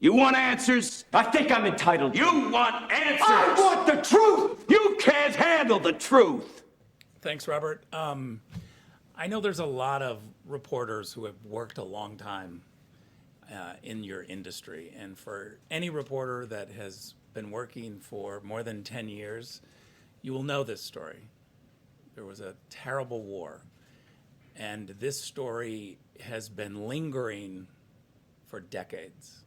You want answers? I think I'm entitled to. You want answers? I want the truth! You can't handle the truth. Thanks, Robert. I know there's a lot of reporters who have worked a long time in your industry. And for any reporter that has been working for more than 10 years, you will know this story. There was a terrible war. And this story has been lingering for decades.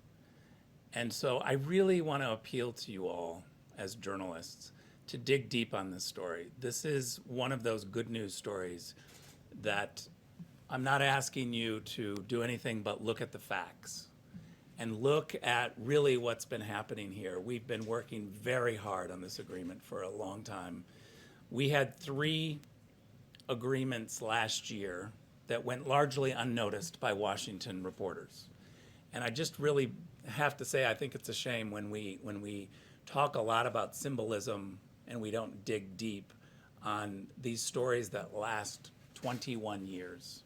And so I really want to appeal to you all as journalists to dig deep on this story. This is one of those good news stories that I'm not asking you to do anything but look at the facts and look at really what's been happening here. We've been working very hard on this agreement for a long time. We had 3 agreements last year that went largely unnoticed by Washington reporters. And I just really have to say, I think it's a shame when we talk a lot about symbolism and we don't dig deep on these stories that last 21 years.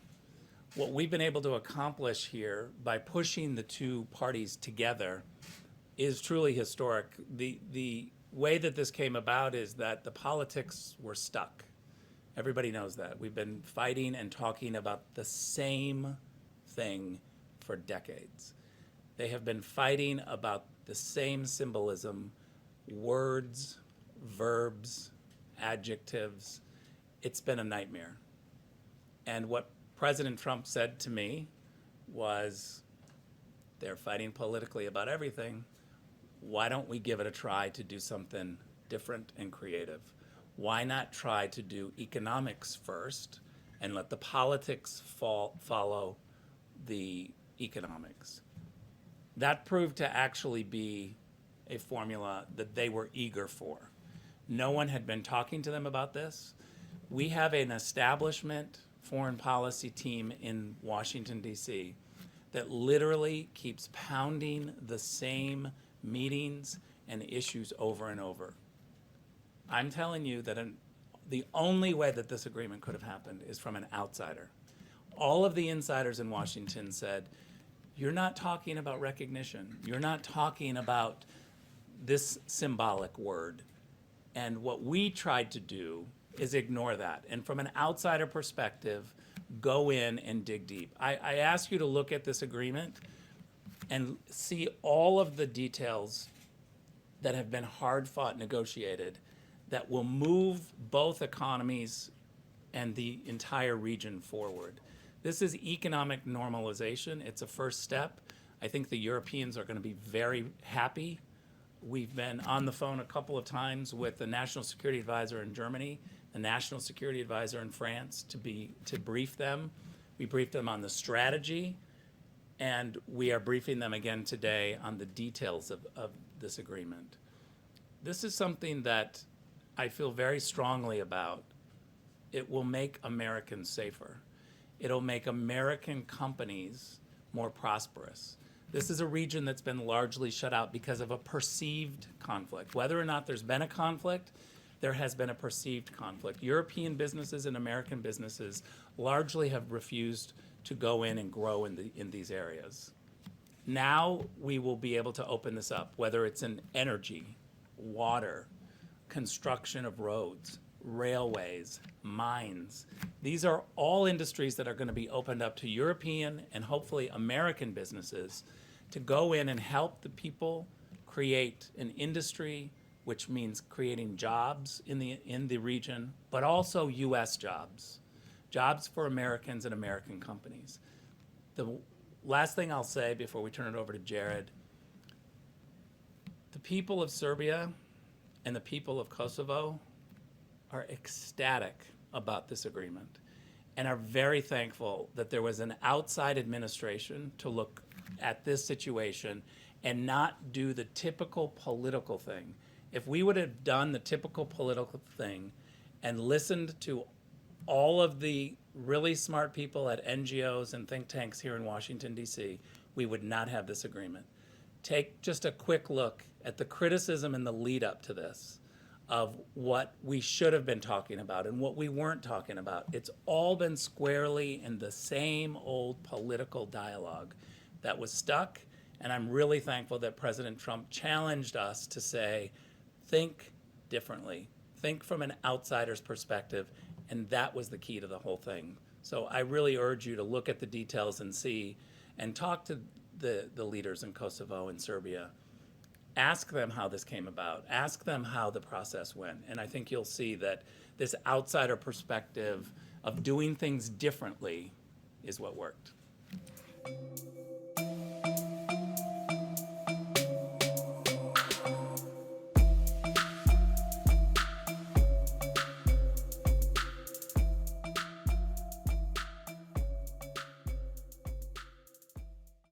What we've been able to accomplish here by pushing the 2 parties together is truly historic. The way that this came about is that the politics were stuck. Everybody knows that. We've been fighting and talking about the same thing for decades. They have been fighting about the same symbolism, words, verbs, adjectives. It's been a nightmare. And what President Trump said to me was, they're fighting politically about everything. Why don't we give it a try to do something different and creative? Why not try to do economics first and let the politics follow the economics? That proved to actually be a formula that they were eager for. No one had been talking to them about this. We have an establishment foreign policy team in Washington, D.C. that literally keeps pounding the same meetings and issues over and over. I'm telling you that the only way that this agreement could have happened is from an outsider. All of the insiders in Washington said, you're not talking about recognition. You're not talking about this symbolic word. And what we tried to do is ignore that. And from an outsider perspective, go in and dig deep. I ask you to look at this agreement and see all of the details that have been hard-fought negotiated that will move both economies and the entire region forward. This is economic normalization. It's a first step. I think the Europeans are going to be very happy. We've been on the phone a couple of times with the National Security Advisor in Germany, the National Security Advisor in France to brief them. We briefed them on the strategy, and we are briefing them again today on the details of this agreement. This is something that I feel very strongly about. It will make Americans safer. It'll make American companies more prosperous. This is a region that's been largely shut out because of a perceived conflict. Whether or not there's been a conflict, there has been a perceived conflict. European businesses and American businesses largely have refused to go in and grow in these areas. Now we will be able to open this up, whether it's in energy, water, construction of roads, railways, mines. These are all industries that are going to be opened up to European and hopefully American businesses to go in and help the people create an industry, which means creating jobs in the region, but also U.S. jobs for Americans and American companies. The last thing I'll say before we turn it over to Jared, the people of Serbia and the people of Kosovo are ecstatic about this agreement and are very thankful that there was an outside administration to look at this situation and not do the typical political thing. If we would have done the typical political thing and listened to all of the really smart people at NGOs and think tanks here in Washington, D.C., we would not have this agreement. Take just a quick look at the criticism and the lead up to this of what we should have been talking about and what we weren't talking about. It's all been squarely in the same old political dialogue that was stuck And I'm really thankful that President Trump challenged us to say, think differently, think from an outsider's perspective, and that was the key to the whole thing. So I really urge you to look at the details and see, and talk to the leaders in Kosovo and Serbia. Ask them how this came about. Ask them how the process went. And I think you'll see that this outsider perspective of doing things differently is what worked.